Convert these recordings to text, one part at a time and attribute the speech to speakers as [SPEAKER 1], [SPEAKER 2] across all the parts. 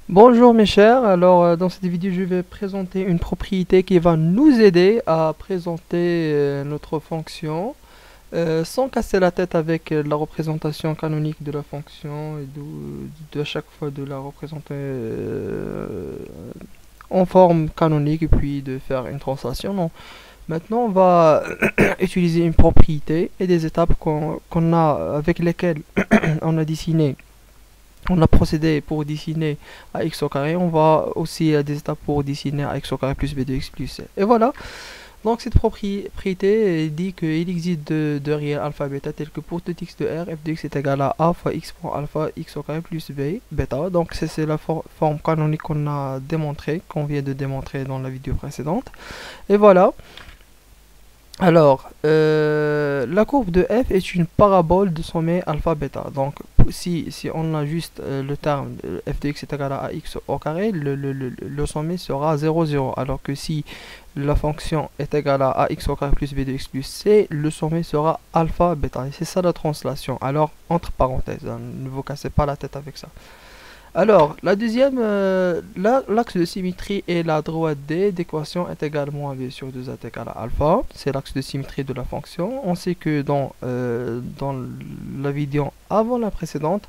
[SPEAKER 1] Bonjour mes chers, alors dans cette vidéo je vais présenter une propriété qui va nous aider à présenter notre fonction sans casser la tête avec la représentation canonique de la fonction et de à chaque fois de la représenter en forme canonique et puis de faire une translation. Non. Maintenant on va utiliser une propriété et des étapes qu'on a avec lesquelles on a dessiné. On a procédé pour dessiner à x au carré. On va aussi à des étapes pour dessiner à x au carré plus b de x plus c. Et voilà. Donc cette propriété dit qu'il existe de réels alpha bêta tel que pour tout x de r, f de x est égal à a fois x point alpha x au carré plus b bêta. Donc c'est la forme canonique qu'on a démontré, qu'on vient de démontrer dans la vidéo précédente. Et voilà. Alors, la courbe de f est une parabole de sommet alpha bêta. Donc, si on a juste le terme f de x est égal à x au carré, le sommet sera 0, 0. Alors que si la fonction est égale à ax au carré plus b de x plus c, le sommet sera alpha bêta. Et c'est ça la translation. Alors, entre parenthèses, hein, ne vous cassez pas la tête avec ça. Alors, la deuxième, l'axe de symétrie est la droite D d'équation est égale moins b sur 2a est égal à alpha. C'est l'axe de symétrie de la fonction. On sait que dans la vidéo avant la précédente,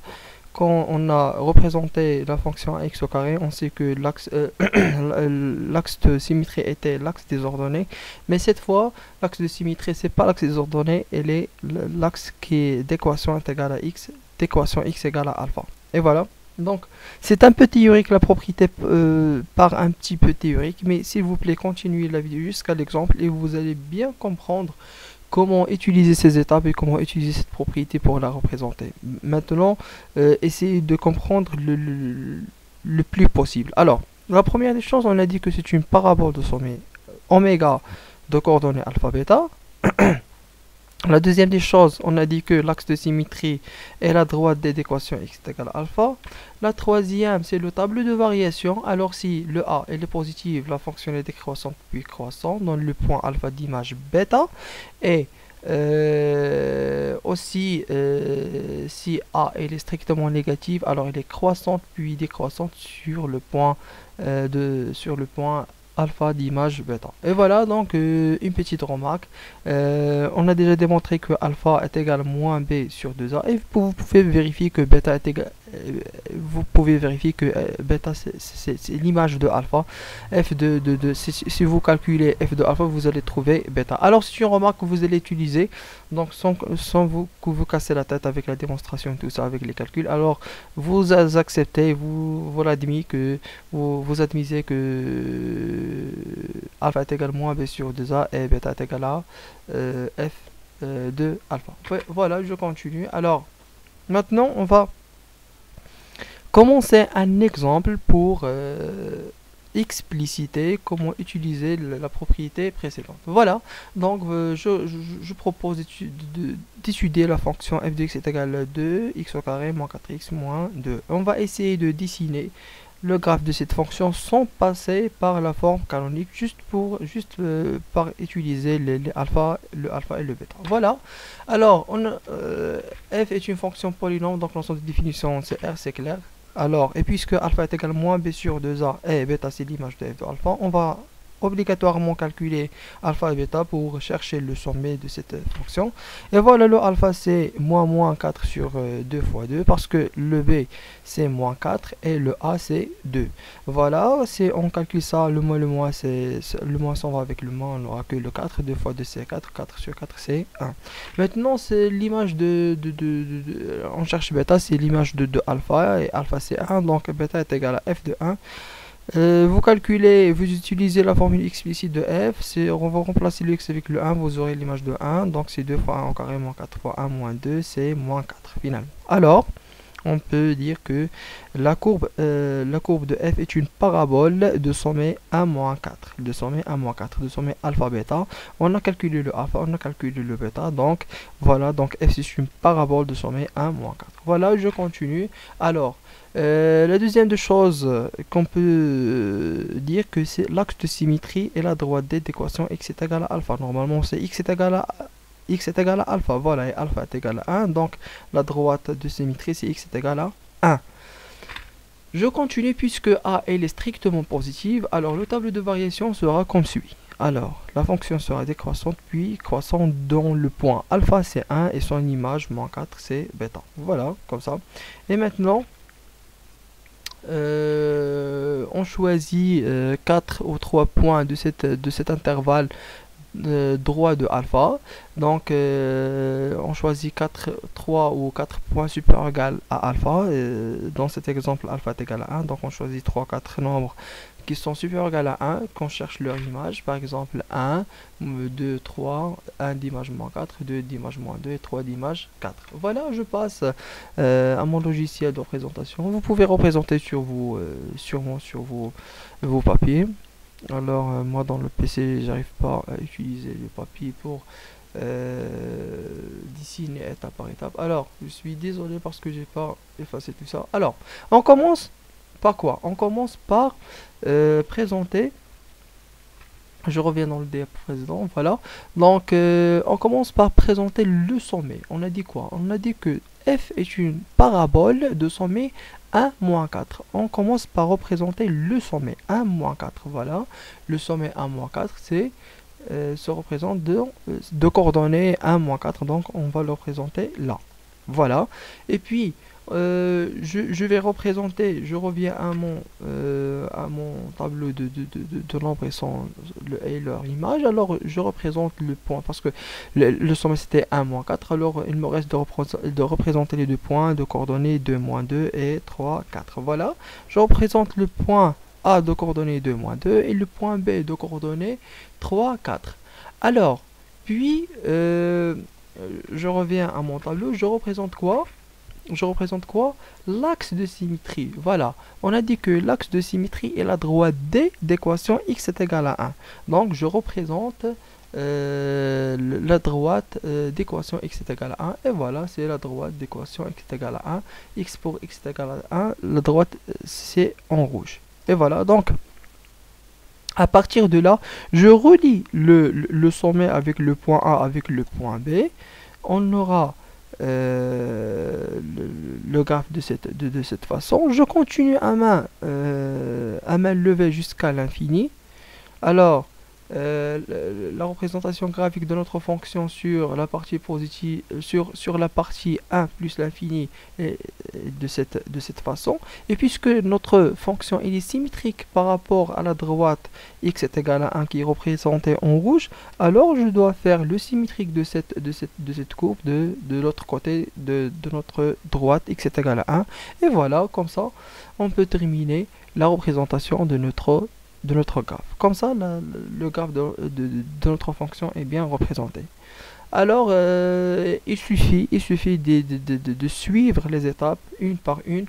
[SPEAKER 1] quand on a représenté la fonction à x au carré, on sait que l'axe de symétrie était l'axe des ordonnées. Mais cette fois, l'axe de symétrie, c'est pas l'axe des ordonnées, elle est l'axe qui est d'équation est égale à x, d'équation x égale à alpha. Et voilà. Donc, c'est un peu théorique, la propriété part un petit peu théorique, mais s'il vous plaît, continuez la vidéo jusqu'à l'exemple et vous allez bien comprendre comment utiliser ces étapes et comment utiliser cette propriété pour la représenter. Maintenant, essayez de comprendre le plus possible. Alors, la première des choses, on a dit que c'est une parabole de sommet oméga de coordonnées alpha bêta. La deuxième des choses, on a dit que l'axe de symétrie est la droite des équations x est égal à alpha. La troisième, c'est le tableau de variation. Alors si le a est positif, la fonction est décroissante puis croissante dans le point alpha d'image bêta. Et aussi, si a est strictement négative, alors elle est croissante puis décroissante sur le point alpha d'image bêta. Et voilà donc une petite remarque. On a déjà démontré que alpha est égal à moins b sur 2a et vous pouvez vérifier que bêta est égal. Vous pouvez vérifier que bêta c'est l'image de alpha. Si vous calculez f de alpha, vous allez trouver bêta. Alors c'est une remarque que vous allez utiliser donc sans vous casser la tête avec la démonstration et tout ça, avec les calculs. Alors vous acceptez, vous l'admettez que vous admettez que alpha est égal à moins b sur 2a et bêta est égal à f de alpha. Ouais, voilà, je continue. Alors maintenant on va commencer un exemple pour expliciter comment utiliser la propriété précédente. Voilà, donc je propose d'étudier la fonction f de x est égal à 2 x au carré moins 4x moins 2. On va essayer de dessiner le graphe de cette fonction sans passer par la forme canonique, juste par utiliser le alpha et le bêta. Voilà. Alors f est une fonction polynôme, donc l'ensemble de définition c'est r, c'est clair. Alors, et puisque alpha est égal à moins b sur 2a et bêta c'est l'image de f de alpha, on va obligatoirement calculer alpha et bêta pour chercher le sommet de cette fonction. Et voilà, le alpha c'est moins 4 sur 2 fois 2 parce que le b c'est moins 4 et le a c'est 2. Voilà, on calcule ça, le moins s'en va avec le moins, on n'aura que le 4, 2 fois 2 c'est 4, 4 sur 4 c'est 1. Maintenant c'est l'image on cherche bêta, c'est l'image de alpha et alpha c'est 1, donc bêta est égal à f de 1. Vous calculez, vous utilisez la formule explicite de f, on va remplacer le x avec le 1, vous aurez l'image de 1, donc c'est 2 fois 1 au carré moins 4 fois 1 moins 2, c'est moins 4 finalement. Alors, on peut dire que la courbe de f est une parabole de sommet 1 moins 4, de sommet alpha bêta. On a calculé le alpha, on a calculé le bêta, donc voilà, donc f c'est une parabole de sommet 1 moins 4. Voilà, je continue. Alors, la deuxième chose qu'on peut dire que c'est l'axe de symétrie et la droite D d'équation x est égal à alpha. Normalement c'est x est égal à alpha. Voilà, et alpha est égal à 1. Donc la droite de symétrie c'est x est égal à 1. Je continue puisque A elle est strictement positive, alors le tableau de variation sera comme suit. Alors, la fonction sera décroissante puis croissante dont le point alpha c'est 1 et son image moins 4 c'est bêta. Voilà, comme ça. Et maintenant, on choisit 4 ou 3 points de cet intervalle droit de alpha. Donc on choisit 3 ou 4 points supérieurs ou égal à alpha. Dans cet exemple, alpha est égal à 1. Donc on choisit 3 4 nombres qui sont supérieurs ou égal à 1, qu'on cherche leur image. Par exemple 1, 2, 3, 1 d'image moins 4, 2 d'image moins 2 et 3 d'image 4. Voilà, je passe à mon logiciel de représentation. Vous pouvez représenter sur vos papiers. Alors moi dans le PC j'arrive pas à utiliser le papier pour dessiner étape par étape. Alors je suis désolé parce que j'ai pas effacé tout ça. Alors on commence par quoi? On commence par présenter. Je reviens dans le diapo précédent, voilà. Donc on commence par présenter le sommet. On a dit quoi? On a dit que f est une parabole de sommet 1, moins 4. On commence par représenter le sommet 1, moins 4. Voilà. Le sommet 1, moins 4, c'est se représente de coordonnées 1, moins 4. Donc on va le représenter là. Voilà. Et puis, je vais représenter, je reviens à mon tableau de nombres et leur image. Alors je représente le point parce que le sommet c'était 1 moins 4. Alors il me reste de représenter les deux points de coordonnées 2 moins 2 et 3 4. Voilà, je représente le point A de coordonnées 2 moins 2 et le point B de coordonnées 3 4. Alors puis je reviens à mon tableau, je représente quoi? L'axe de symétrie. Voilà, on a dit que l'axe de symétrie est la droite D d'équation x est égal à 1. Donc je représente la droite d'équation x est égal à 1. Et voilà, c'est la droite d'équation x est égal à 1. X pour x est égal à 1. La droite c'est en rouge. Et voilà, donc à partir de là, je relie le sommet avec le point A avec le point B. On aura le graphe de cette façon. Je continue à main levée jusqu'à l'infini. Alors la représentation graphique de notre fonction sur la partie positive sur la partie 1 plus l'infini est de cette façon. Et puisque notre fonction est symétrique par rapport à la droite x est égal à 1 qui est représentée en rouge, alors je dois faire le symétrique de cette courbe de l'autre côté de notre droite x est égal à 1. Et voilà, comme ça on peut terminer la représentation de notre graphe. Comme ça, le graphe de notre fonction est bien représenté. Alors, il suffit de suivre les étapes une par une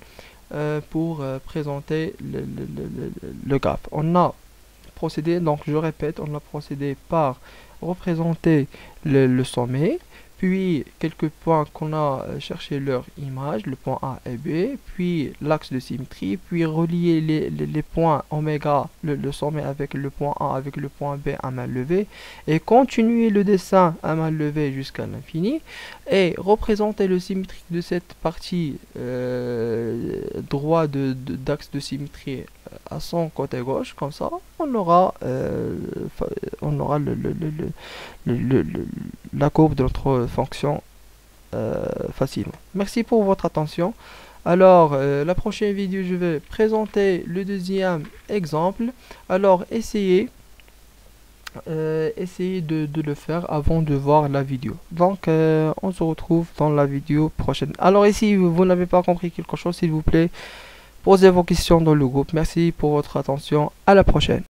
[SPEAKER 1] pour présenter le graphe. On a procédé, donc je répète, on a procédé par représenter le sommet, puis quelques points qu'on a cherché leur image, le point A et B, puis l'axe de symétrie, puis relier les points oméga, le sommet avec le point A avec le point B à main levée, et continuer le dessin à main levée jusqu'à l'infini, et représenter le symétrique de cette partie droit d'axe de symétrie à son côté gauche. Comme ça on aura la courbe de notre fonction facilement. Merci pour votre attention. Alors la prochaine vidéo je vais présenter le deuxième exemple. Alors essayez de le faire avant de voir la vidéo. Donc on se retrouve dans la vidéo prochaine. Alors ici vous n'avez pas compris quelque chose, s'il vous plaît posez vos questions dans le groupe. Merci pour votre attention, à la prochaine.